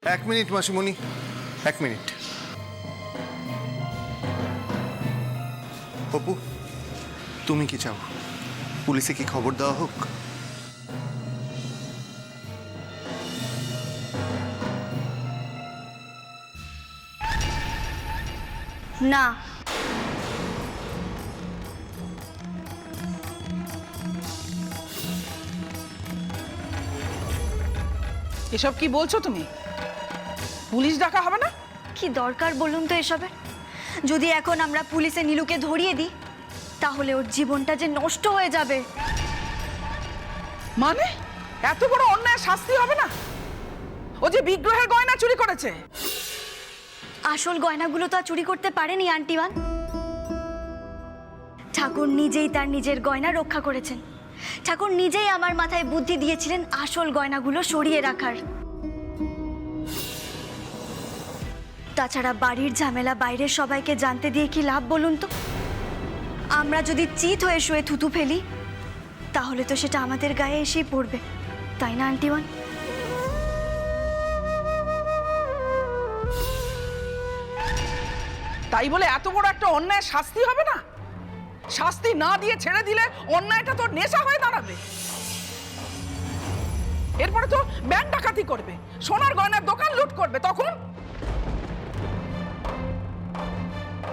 এক মিনিট মাসিমণি, এক মিনিট। অপু, তুমি কি চাও? পুলিশে কি খবর দেওয়া হোক? না, এসব কি বলছো তুমি? পুলিশ ডাকা হবে না? কি দরকার বলুন তো এসবের? যদি এখন আমরা পুলিশে নীলুকে ধরিয়ে দিই তাহলে ওর জীবনটা যে নষ্ট হয়ে যাবে। মানে এত বড় অন্যায় শাস্তি হবে না? ও যে বিগ্রহের গয়না চুরি করেছে। আসল গয়নাগুলো তো আর চুরি করতে পারেনি আন্টিমান। ঠাকুর নিজেই তার নিজের গয়না রক্ষা করেছেন। ঠাকুর নিজেই আমার মাথায় বুদ্ধি দিয়েছিলেন আসল গয়নাগুলো সরিয়ে রাখার। তাছাড়া বাড়ির ঝামেলা বাইরের সবাইকে জানতে দিয়ে কি লাভ বলুন তো? আমরা যদি চিত হয়ে শুয়ে থুতু ফেলি তাহলে তো সেটা আমাদের গায়ে এসেই পড়বে, তাই না আন্টিমান? তাই বলে এত বড় একটা অন্যায় শাস্তি হবে না? শাস্তি না দিয়ে ছেড়ে দিলে অন্যায়টা তো নেশা হয়ে দাঁড়াবে। এরপরে তো ব্যাংক ডাকাতি করবে, সোনার গয়নার দোকান লুট করবে। তখন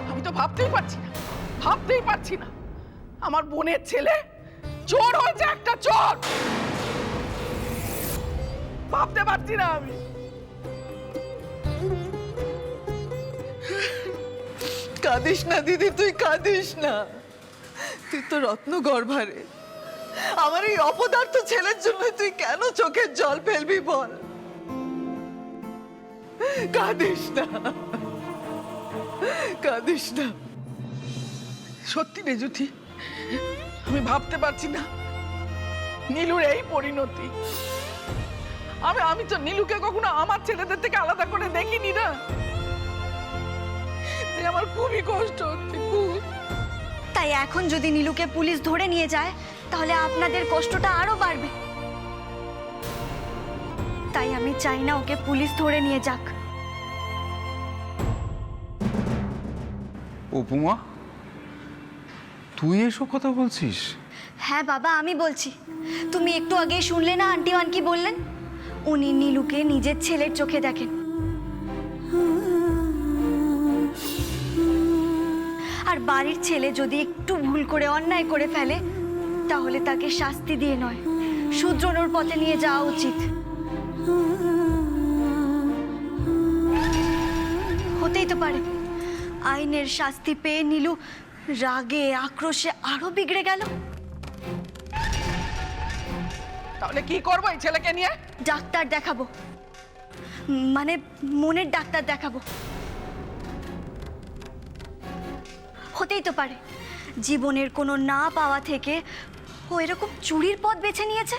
আমি তো ভাবতেই পারছি না আমার বোনের ছেলে চোর হয়েছে, একটা চোর। ভাবতে পারছি না আমি। কাঁদিস না দিদি, তুই কাঁদিস না। তুই তো রত্ন গর্ভারে। আমার এই অপদার্থ ছেলের জন্য তুই কেন চোখের জল ফেলবি বল? কাঁদিস না, কাঁদিস না। সত্যি রে জুথি, আমি ভাবতে পারছি না নীলুর এই পরিণতি। আমি তো নীলুকে কখনো আমার ছেলেদের থেকে আলাদা করে দেখিনি না। তাই আমার খুবই কষ্ট হচ্ছে, খুব। তাই এখন যদি নীলুকে পুলিশ ধরে নিয়ে যায় তাহলে আপনাদের কষ্টটা আরো বাড়বে। তাই আমি চাই না ওকে পুলিশ ধরে নিয়ে যাক। উপমা, তুই এসব কথা বলছিস? হ্যাঁ বাবা, আমি বলছি। তুমি একটু আগে শুনলে না আন্টিমান কি বললেন? উনি নীলুকে নিজের ছেলের চোখে দেখেন। আর বাড়ির ছেলে যদি একটু ভুল করে অন্যায় করে ফেলে তাহলে তাকে শাস্তি দিয়ে নয়, শুধরানোর পথে নিয়ে যাওয়া উচিত। হতেই তো পারে আইনের শাস্তি পেয়ে নীলু রাগে আক্রোশে আরো বিগড়ে গেল। তাহলে কি করবো এই ছেলেকে নিয়ে? ডাক্তার দেখাবো, মানে মনের ডাক্তার দেখাবো। হতেই তো পারে জীবনের কোনো না পাওয়া থেকে ও এরকম চুরির পথ বেছে নিয়েছে।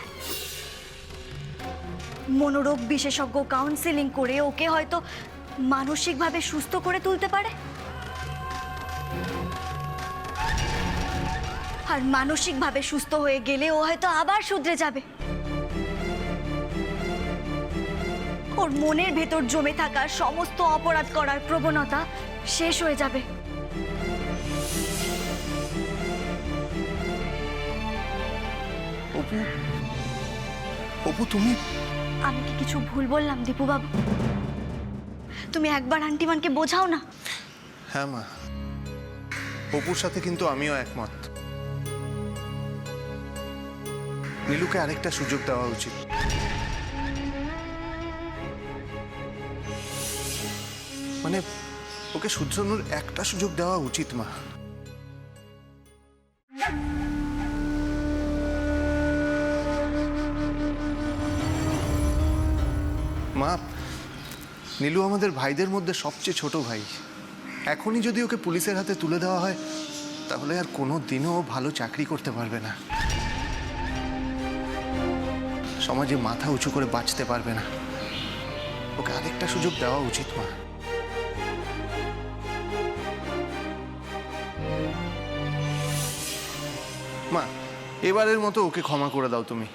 মনোরোগ বিশেষজ্ঞ কাউন্সেলিং করে ওকে হয়তো মানসিকভাবে সুস্থ করে তুলতে পারে। আর মানসিকভাবে সুস্থ হয়ে গেলে ও হয়তো আবার শুধরে যাবে। ওর মনের ভেতর জমে থাকা সমস্ত অপরাধ করার প্রবণতা শেষ হয়ে যাবে। অপু, অপু তুমি? আমি কি কিছু ভুল বললাম দীপু বাবু? তুমি একবার আন্টিমানকে বোঝাও না। হ্যাঁ মা, অপুর সাথে কিন্তু আমিও একমত। নীলুকে আরেকটা সুযোগ দেওয়া উচিত। মানে ওকে শুধরানোর একটা সুযোগ দেওয়া উচিত মা। মা, নীলু আমাদের ভাইদের মধ্যে সবচেয়ে ছোট ভাই। এখনই যদি ওকে পুলিশের হাতে তুলে দেওয়া হয় তাহলে আর কোনো দিনও ও ভালো চাকরি করতে পারবে না, সমাজে মাথা উঁচু করে বাঁচতে পারবে না। ওকে আরেকটা সুযোগ দেওয়া উচিত মা। মা, এবারের মতো ওকে ক্ষমা করে দাও তুমি।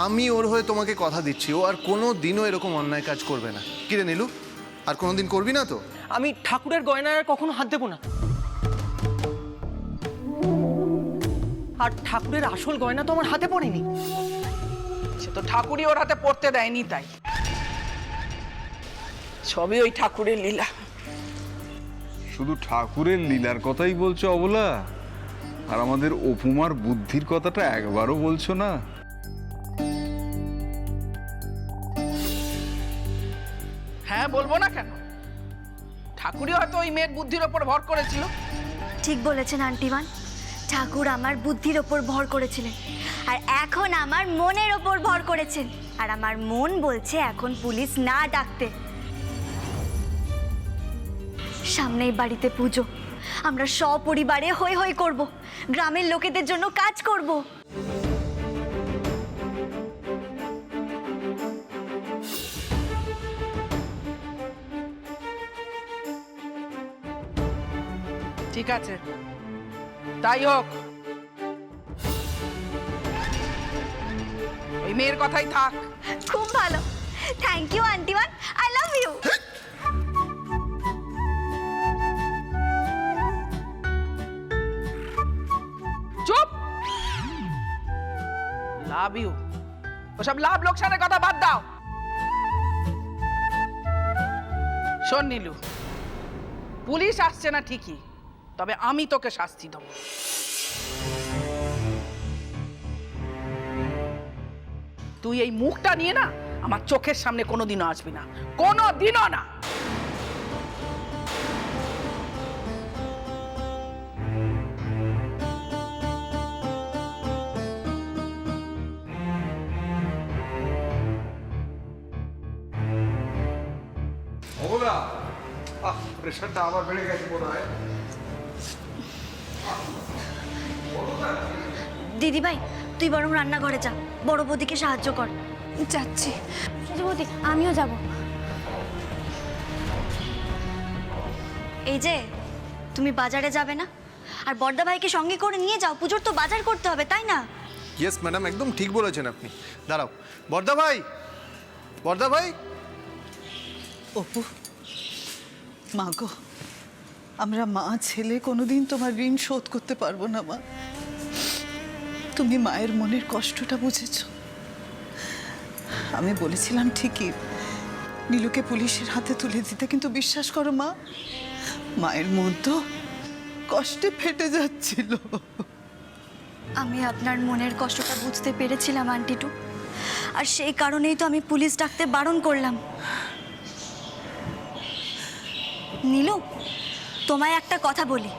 আমি ওর হয়ে তোমাকে কথা দিচ্ছি, ও আর কোনো দিনও এরকম অন্যায় কাজ করবে না। কিরে নীলু, আর কোনো দিন করবি না তো? আমি ঠাকুরের গয়নায় আর কখনো হাত দেবো না। আর ঠাকুরের আসল গয়না তো আমার হাতে পড়েনি। সে তো ঠাকুরই ওর হাতে পড়তে দেয়নি, তাই সবই ওই ঠাকুরের লীলা। শুধু ঠাকুরের লীলার কথাই বলছো অবলা, আর আমাদের অপুমার বুদ্ধির কথাটা একবারও বলছো না। হ্যাঁ, বলবো না কেন? ঠাকুরই হয়তো ওই মেয়ের বুদ্ধির ওপর ভর করেছিল। ঠিক বলেছেন আন্টিমান, ঠাকুর আমার বুদ্ধির ওপর ভর করেছিলেন, আর এখন আমার মনের ওপর ভর করেছেন। আর আমার মন বলছে এখন পুলিশ না ডাকতে। সামনেই বাড়িতে পুজো, আমরা সপরিবারে হই হই করব, গ্রামের লোকেদের জন্য কাজ করব। ঠিক আছে, তাই হোক। ওই মেয়ের কথাই থাক। খুব ভালো, থ্যাংক ইউ আন্টিমান, আই লাভ ইউ। চুপ! লাভ ইউ, ওসব লাভ লোকসানের কথা বাদ দাও। শোন নীলু, পুলিশ আসছে না ঠিকই, তবে আমি তোকে শাস্তি দেবো। তুই এই মুখটা নিয়ে না আমার চোখের সামনে কোনোদিনও আসবি না, কোনোদিনও না। অবলা, প্রেশারটা আবার বেড়ে গেছে মনে হয়। দিদি ভাই, তুই বরং রান্নাঘরে যা, বড় বৌদিকে সাহায্য কর। যাচ্ছি। বৌদি, আমিও যাব। এই যে, তুমি বাজারে যাবে না? আর বড়দা ভাইকে সঙ্গে করে নিয়ে যাও, পুজোর তো বাজার করতে হবে, তাই না? ইয়েস ম্যাডাম, একদম ঠিক বলেছেন আপনি। দাঁড়াও, বর্দা ভাই, বর্দা ভাই। অপু, মা গো, আমরা মা ছেলে কোনোদিন তোমার ঋণ শোধ করতে পারবো না মা। তুমি মায়ের মনের কষ্টটা বুঝেছ। আমি বলেছিলাম ঠিকই নীলুকে পুলিশের হাতে তুলে দিতে, কিন্তু বিশ্বাস করো মা, মায়ের মন তো কষ্টে ফেটে যাচ্ছিল। আমি আপনার মনের কষ্টটা বুঝতে পেরেছিলাম আন্টিটু, আর সেই কারণেই তো আমি পুলিশ ডাকতে বারণ করলাম। নীলু, তোমায় একটা কথা বলি,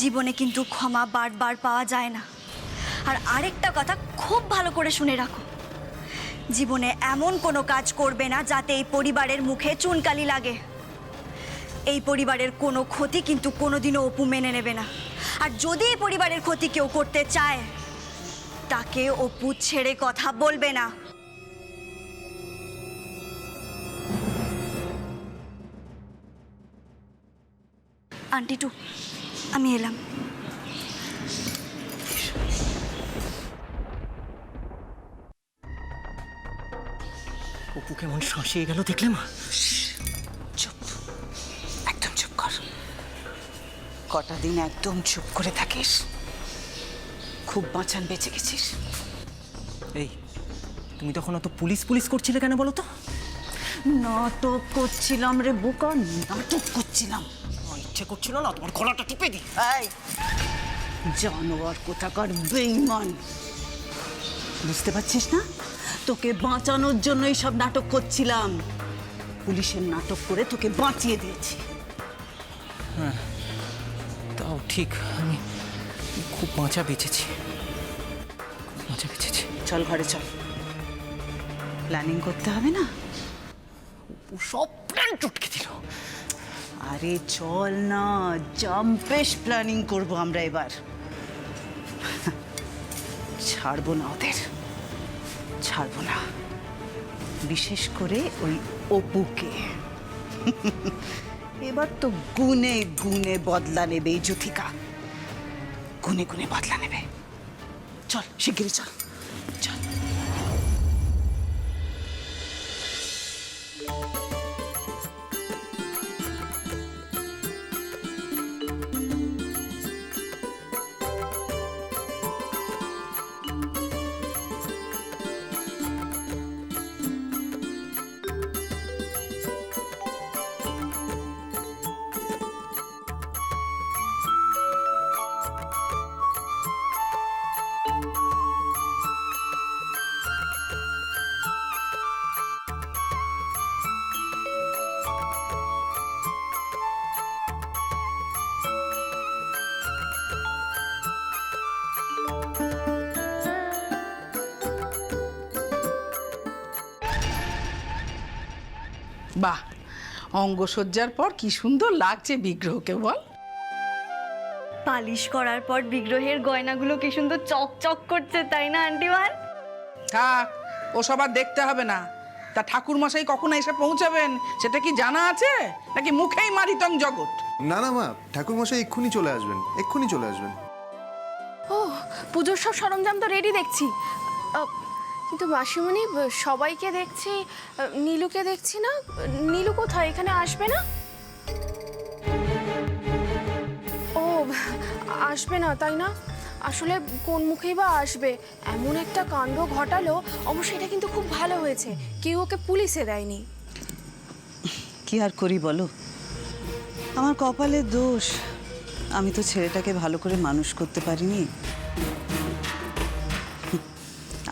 জীবনে কিন্তু ক্ষমা বারবার পাওয়া যায় না। আর আরেকটা কথা খুব ভালো করে শুনে রাখো, জীবনে এমন কোনো কাজ করবে না যাতে এই পরিবারের মুখে চুনকালি লাগে। এই পরিবারের কোনো ক্ষতি কিন্তু কোনোদিনও অপু মেনে নেবে না। আর যদি এই পরিবারের ক্ষতি কেউ করতে চায়, তাকে অপু ছেড়ে কথা বলবে না। আন্টিটু, আমি এলাম। অপু কেমন শাঁসিয়ে গেল দেখলে মা? চুপ, একদম চুপ কর। কটা দিন একদম চুপ করে থাকিস, খুব বাঁচান বেঁচে গেছিস। এই, তুমি তখন অত পুলিশ পুলিশ করছিলে কেন বলো তো? নাটক করছিলাম রে বোকা, নাটক করছিলাম। আমার ইচ্ছে করছিল না তোমার গলাটা টিপে দিই। এই জানোয়ার কোথাকার বেঈমান, বুঝতে পারছিস না? তোকে বাঁচানোর জন্যই সব নাটক করছিলাম। পুলিশের নাটক করে তোকে বাঁচিয়ে দিয়েছি। তাও ঠিক, আমি খুব বাঁচা বেঁচেছি, বাঁচা বেঁচেছি। চল ঘরে চল, প্ল্যানিং করতে হবে না? ও সব প্ল্যান টুটকে দিল। আরে চল না, জাম্পেশ প্ল্যানিং করব আমরা এবার। ছাড়বো না ওদের, ছাড়বো না, বিশেষ করে ওই অপুকে। এবার তো গুনে গুনে বদলা নেবে এই যুথিকা, গুনে গুনে বদলা নেবে। চল শিগগিরই চল, চল। বাহ, অঙ্গসজ্জার পর কি সুন্দর লাগছে বিগ্রহকে বল। পালিশ করার পর বিগ্রহের গয়নাগুলো কি সুন্দর চকচক করছে, তাই না আন্টিমান? থাক, ওসব আর দেখতে হবে না। তা ঠাকুর মশাই কখন এসে পৌঁছাবেন সেটা কি জানা আছে, নাকি মুখেই মারিতং জগৎ? না না মা, ঠাকুরমশাই এক্ষুনি চলে আসবেন, এক্ষুনি চলে আসবেন। ও, পুজোর সব সরঞ্জাম তো রেডি দেখছি। কিন্তু মাসিমণি, সবাইকে দেখছি, নীলুকে দেখছি না। নীলু কোথায়? এখানে আসবে না? ও, আসবে না তাই না? আসলে কোন মুখেই বা আসবে? এমন একটা কাণ্ড ঘটালো, অবশ্য এটা কিন্তু খুব ভালো হয়েছে, কেউ ওকে পুলিশে দেয়নি। কি আর করি বলো, আমার কপালের দোষ। আমি তো ছেলেটাকে ভালো করে মানুষ করতে পারিনি।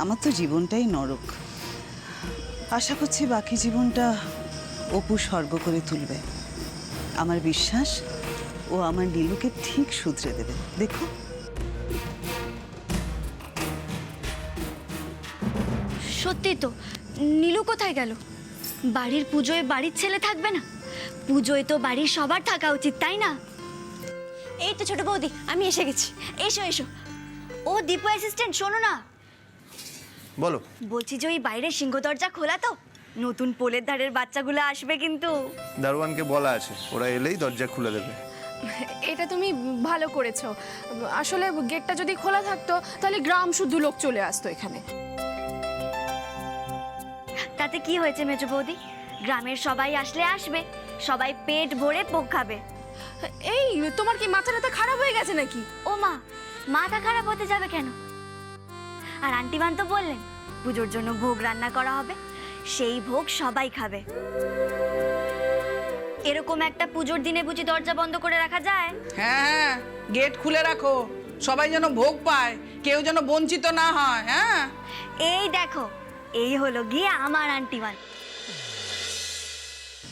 আমার তো জীবনটাই নরক। আশা করছি বাকি জীবনটা অপু স্বর্গ করে তুলবে। আমার বিশ্বাস ও আমার নীলুকে ঠিক শুধরে দেবে, দেখো। সত্যি তো, নীলু কোথায় গেল? বাড়ির পুজোয় বাড়ির ছেলে থাকবে না? পুজোয় তো বাড়ির সবার থাকা উচিত, তাই না? এই তো ছোট বৌদি, আমি এসে গেছি। এসো এসো। ও দীপু অ্যাসিস্ট্যান্ট, শোনো না, বলো। বলছি যে ওই বাইরের সিংহ দরজা খোলা তো, নতুন পোলের ধারের বাচ্চাগুলো আসবে কিন্তু। দারোয়ানকে বলা আছে, ওরা এলেই দরজা খুলে দেবে। এটা তুমি ভালো করেছো। আসলে গেটটা যদি খোলা থাকতো তাহলে গ্রাম শুদ্ধ লোক চলে আসতো এখানে। তাতে কি হয়েছে মেজো বৌদি? গ্রামের সবাই আসলে আসবে, সবাই পেট ভরে ভোগ খাবে। এই, তোমার কি মাথাটা খারাপ হয়ে গেছে নাকি? ও মা, মাথা খারাপ হতে যাবে কেন? আর আন্টিমান তো বললেন পুজোর জন্য ভোগ রান্না করা হবে, সেই ভোগ সবাই খাবে। এরকম একটা পুজোর দিনে বুঝি দরজা বন্ধ করে রাখা যায়? হ্যাঁ, গেট খুলে রাখো, সবাই যেন ভোগ পায়, কেউ যেন বঞ্চিত না হয়। হ্যাঁ, এই দেখো, এই হলো গিয়ে আমার আন্টিমান।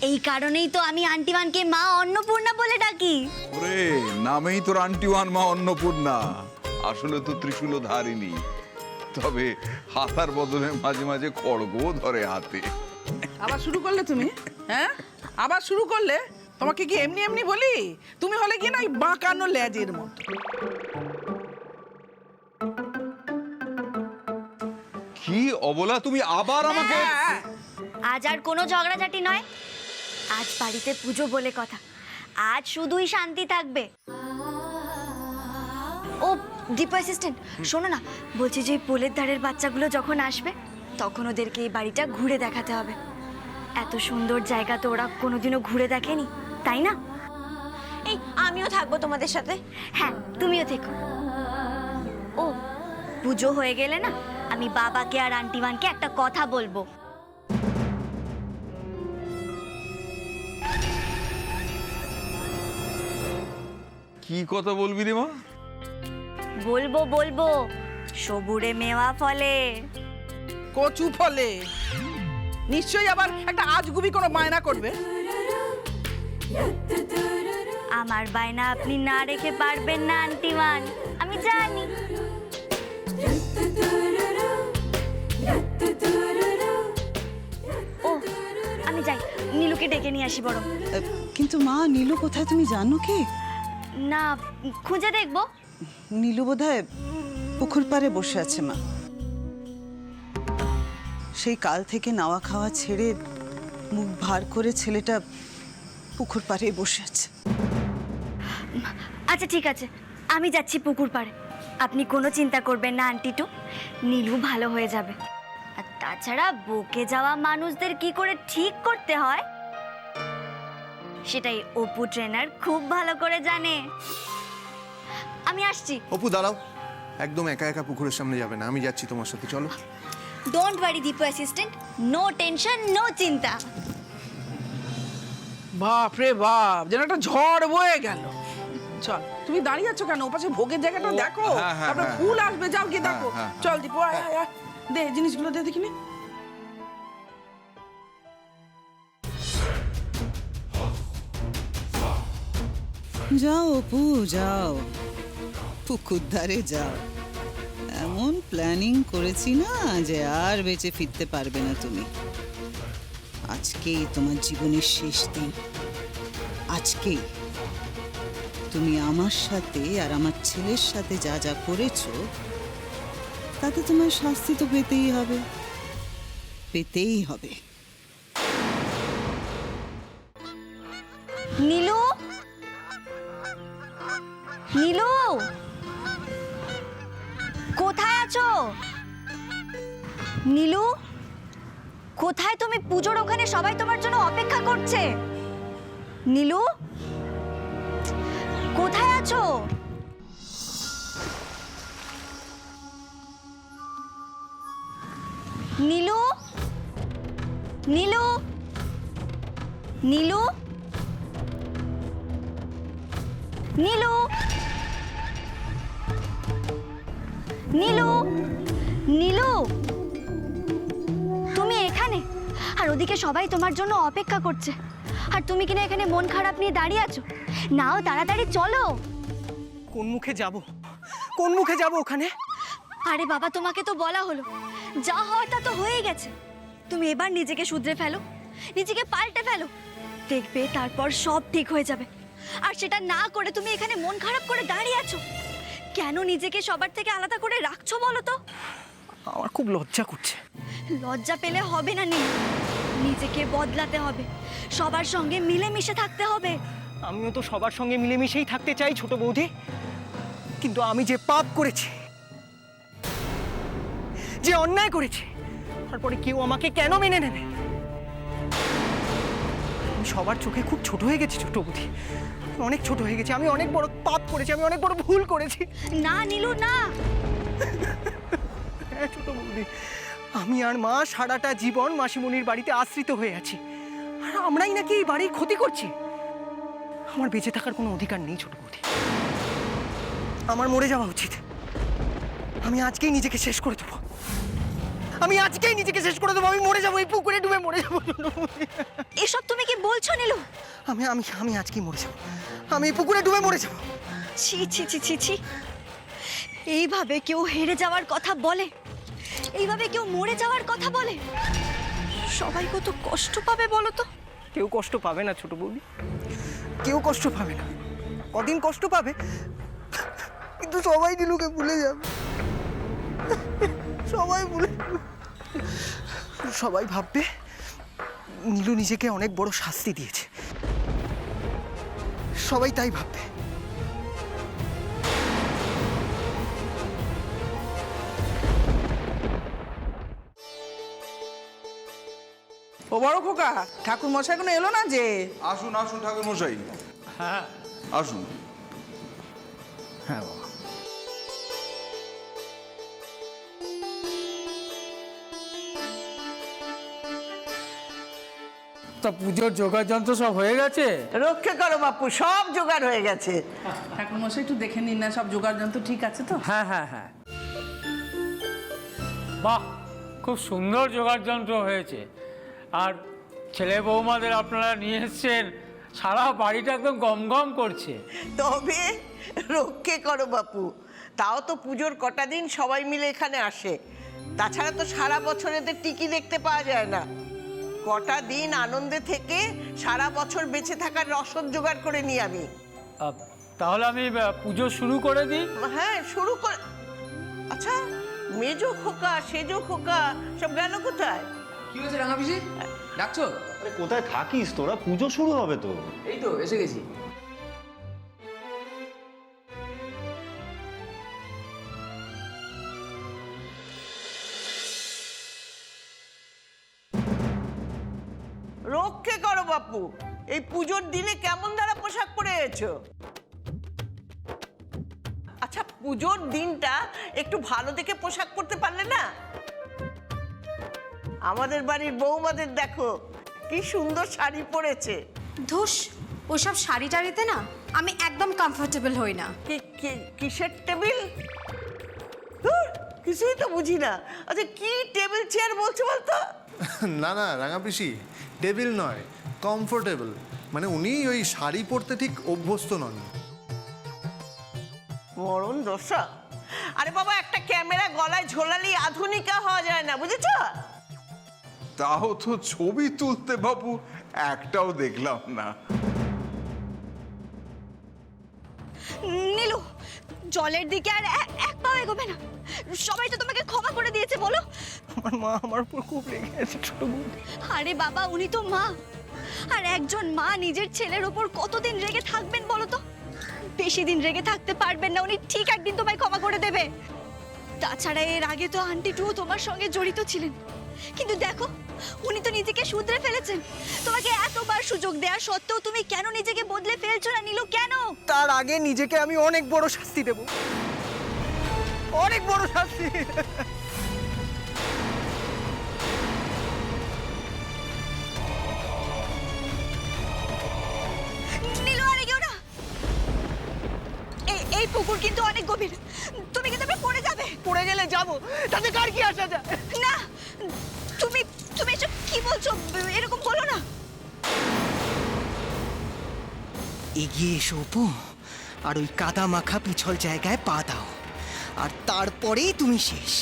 এই কারণেই তো আমি আন্টিমানকে মা অন্নপূর্ণা বলে ডাকি। ওরে, নামেই তোর আন্টি ওয়ান মা অন্নপূর্ণা, আসলে তো ত্রিশূল ধারিনি, তবে হাতার বদলে মাঝে মাঝে খড়গও ধরে হাতে। আবার শুরু করলে তুমি? হ্যাঁ, আবার শুরু করলে? তোমাকে কি এমনি এমনি বলি? তুমি হলে কি না ওই বাঁকানো লেজের মতো। কি অবলা, তুমি আবার আমাকে? হ্যাঁ, আজ আর কোনো ঝগড়াঝাটি নয়, আজ বাড়িতে পুজো বলে কথা, আজ শুধুই শান্তি থাকবে। ও দীপু অ্যাসিস্ট্যান্ট, শোনো না, বলছি যে পোলের ধারের বাচ্চাগুলো যখন আসবে তখন ওদেরকে এই বাড়িটা ঘুরে দেখাতে হবে। এত সুন্দর জায়গা তো ওরা কোনোদিনও ঘুরে দেখেনি, তাই না? এই আমিও থাকবো তোমাদের সাথে। হ্যাঁ, তুমিও থেকো। ও, পুজো হয়ে গেলে না আমি বাবাকে আর আন্টিমানকে একটা কথা বলবো। কি কথা বলবি রে মা? বলবো বলবো, সবুরে মেওয়া ফলে। কচু ফলে। নিশ্চয়ই আবার একটা আজগুবি কোনো বায়না করবে। আমার বায়না আপনি না রেখে পারবেন না আন্টিমান, আমি জানি। ও, আমি যাই, নীলুকে ডেকে নিয়ে আসি বরং। কিন্তু মা, নীলু কোথায় তুমি জানো কি? না, খুঁজে দেখবো। নীলু বোধহয় পুকুর পাড়ে বসে আছে মা। সেই কাল থেকে নাওয়া খাওয়া ছেড়ে মুখ ভার করে ছেলেটা পুকুর পাড়ে বসে আছে। আচ্ছা ঠিক আছে, আমি যাচ্ছি পুকুর পাড়ে। আপনি কোনো চিন্তা করবেন না আন্টিটু, নীলু ভালো হয়ে যাবে। আর তাছাড়া বকে যাওয়া মানুষদের কি করে ঠিক করতে হয় সেটাই অপু ট্রেনার খুব ভালো করে জানে। আমি আসছি। অপু দাঁড়াও, একদম একা একা পুকুরের সামনে যাবে না, আমি যাচ্ছি তোমার সাথে, চলো। Don't worry Dipu assistant, no tension, no চিন্তা। বাপ রে বাপ, যেন একটা ঝড় বয়ে গেল। চল, তুমি দাঁড়িয়ে আছো কেন? ওপাশে ভোগের জায়গাটা দেখো, হ্যাঁ, হ্যাঁ, তারপরে হ্যাঁ, ফুল আসবে, যাও গিয়ে দেখো। হ্যাঁ, হ্যাঁ, চল দীপু, আয় আয় আয়, দে জিনিসগুলো দে দেখিনি। যাও অপু, যাও পুকুর ধারে যাও। এমন প্ল্যানিং করেছি না যে আর বেঁচে ফিরতে পারবে না তুমি। আর আজকেই তোমার জীবনের শেষ দিন। আজকেই তুমি আমার সাথে আর আমার ছেলের সাথে যা যা করেছো তাতে তোমার শাস্তি তো পেতেই হবে, পেতেই হবে। নীলু, নীলু, কোথায় আছো? নীলু, কোথায় তুমি? পুজোর ওখানে সবাই তোমার জন্য অপেক্ষা করছে। নীলু, কোথায় আছো? নীলু, নীলু, নীলু, নীলু, নীলু, নীলু, তুমি এখানে? আর ওদিকে সবাই তোমার জন্য অপেক্ষা করছে, আর তুমি কিনা এখানে মন খারাপ নিয়ে দাঁড়িয়ে আছো। নাও, তাড়াতাড়ি চলো। কোন মুখে যাব? কোন মুখে যাব ওখানে? আরে বাবা, তোমাকে তো বলা হলো, যা হওয়ার তা তো হয়ে গেছে। তুমি এবার নিজেকে শুধরে ফেলো, নিজেকে পাল্টে ফেলো, দেখবে তারপর সব ঠিক হয়ে যাবে। আর সেটা না করে তুমি এখানে মন খারাপ করে দাঁড়িয়ে আছো। কেন নিজেকে সবার থেকে আলাদা করে রাখছো বলো তো? আমার খুব লজ্জা করছে। লজ্জা পেলে হবে না নীল, নিজেকে বদলাতে হবে, সবার সঙ্গে মিলেমিশে থাকতে হবে। আমিও তো সবার সঙ্গে মিলেমিশেই থাকতে চাই ছোট বৌদি, কিন্তু আমি যে পাপ করেছি, যে অন্যায় করেছি, তারপরে কেউ আমাকে কেন মেনে নেবে? আমি সবার চোখে খুব ছোট হয়ে গেছি ছোট বৌদি, অনেক ছোট হয়ে গেছি। আমি অনেক বড় পাপ করেছি, আমি অনেক বড় ভুল করেছি। না নীলু, না। হ্যাঁ ছোট বৌদি, আমি আর মা সারাটা জীবন মাসিমণির বাড়িতে আশ্রিত হয়ে আছি, আর আমরাই নাকি এই বাড়ির ক্ষতি করছি। আমার বেঁচে থাকার কোনো অধিকার নেই ছোট বৌদি, আমার মরে যাওয়া উচিত। আমি আজকেই নিজেকে শেষ করে দেবো, আমি আজকেই নিজেকে শেষ করে দেবো। আমি মরে যাবো, এই পুকুরে ডুবে মরে যাবো। এসব তুমি কি বলছো নীলু? আমি আমি আমি আজকেই মরে যাবো, আমি এই পুকুরে ডুবে মরে যাবো। ছি ছি ছি ছি ছি, এইভাবে কেউ হেরে যাওয়ার কথা বলে? এইভাবে কেউ মরে যাওয়ার কথা বলে? সবাই কত কষ্ট পাবে বলো তো? কেউ কষ্ট পাবে না ছোট বৌদি, কেউ কষ্ট পাবে না। কদিন কষ্ট পাবে, কিন্তু সবাই নীলুকে ভুলে যাবে, সবাই ভুলে যাবে। সবাই ভাববে নীলু নিজেকে অনেক বড় শাস্তি দিয়েছে, সবাই তাই ভাববে। ও বড় খোকা, ঠাকুর মশাই কোনো এলো না যে? আসুন আসুন ঠাকুর মশাই, হ্যাঁ আসুন। হ্যাঁ বাবা। তা পুজোর জোগাড় যন্ত্র সব হয়ে গেছে? রক্ষে করো বাপু, সব জোগাড় হয়ে গেছে। ঠাকুর মশাই একটু দেখে নিন না, সব জোগাড় যন্ত্র ঠিক আছে তো? হ্যাঁ হ্যাঁ হ্যাঁ, বাহ, খুব সুন্দর জোগাড় যন্ত্র হয়েছে। আর ছেলে বৌমাদের আপনারা নিয়ে এসছেন, সারা বাড়িটা একদম গম গম করছে। তবে রক্ষে করো বাপু, তাও তো পুজোর কটা দিন সবাই মিলে এখানে আসে, তাছাড়া তো সারা বছর এদের টিকি দেখতে পাওয়া যায় না। কটা দিন আনন্দে থেকে সারা বছর বেঁচে থাকার রসদ জোগাড় করে নিই আমি। তাহলে আমি পুজো শুরু করে দিই। হ্যাঁ শুরু করে। আচ্ছা, মেজো খোকা সেজো খোকা সব গেল কোথায়? কি হয়েছে রাঙা পিসি, ডাকছো? আরে কোথায় থাকিস তোরা? পুজো শুরু হবে তো। এই তো এসে গেছি। রক্ষে করো বাপু, এই পুজোর দিনে কেমন ধারা পোশাক পরে এসেছো? আচ্ছা, পুজোর দিনটা একটু ভালো দেখে পোশাক পরতে পারলে না? আমাদের বাড়ির বৌমাদের দেখো কি সুন্দর শাড়ি পরেছে। ধুস, ওসব শাড়ি টাড়িতে না আমি একদম কমফোর্টেবল হই না। কিসের টেবিল? ধুর, কিছুই তো বুঝি না। আচ্ছা, কি টেবিল চেয়ার বলছো বলতো? না না রাঙা পিসি, টেবিল নয়, কমফোর্টেবল। মানে উনি ওই শাড়ি পরতে ঠিক অভ্যস্ত নন। মরণ দশা। আরে বাবা, একটা ক্যামেরা গলায় ঝোলালি আধুনিকা হওয়া যায় না, বুঝেছ? তাও তো ছবি তুলতে বাবু একটাও দেখলাম না। নীলু, জলের দিকে আর এক পাও এগোবে না। সবাই তো তোমাকে ক্ষমা করে দিয়েছে, বলো। আমার মা আমার উপর খুব রেগে আছে ছোট বৌদি। আরে বাবা, উনি তো মা, আর একজন মা নিজের ছেলের ওপর কতদিন রেগে থাকবেন বলো তো? বেশি দিন রেগে থাকতে পারবেন না, উনি ঠিক একদিন তোমায় ক্ষমা করে দেবে। তাছাড়া এর আগে তো আন্টি টু তোমার সঙ্গে জড়িত ছিলেন, কিন্তু দেখো উনি তো নিজেকে শুধরে ফেলেছেন। তোমাকে এতবার সুযোগ দেওয়া সত্ত্বেও তুমি কেন নিজেকে বদলে ফেলছো না নীলু, কেন? তার আগে নিজেকে আমি অনেক বড় শাস্তি দেব, অনেক বড় শাস্তি। নীলু, আরে কেউ না, এই পুকুর কিন্তু অনেক গভীর, তুমি কিন্তু পড়ে যাবে। পড়ে গেলে যাবো, তাতে কার কি আসা যায়? না, তুমি তুমি এসব কি বলছো? এরকম বলো না। এগিয়ে এসো অপু, আর ওই কাদা মাখা পিছল জায়গায় পা দাও, আর তারপরেই তুমি শেষ।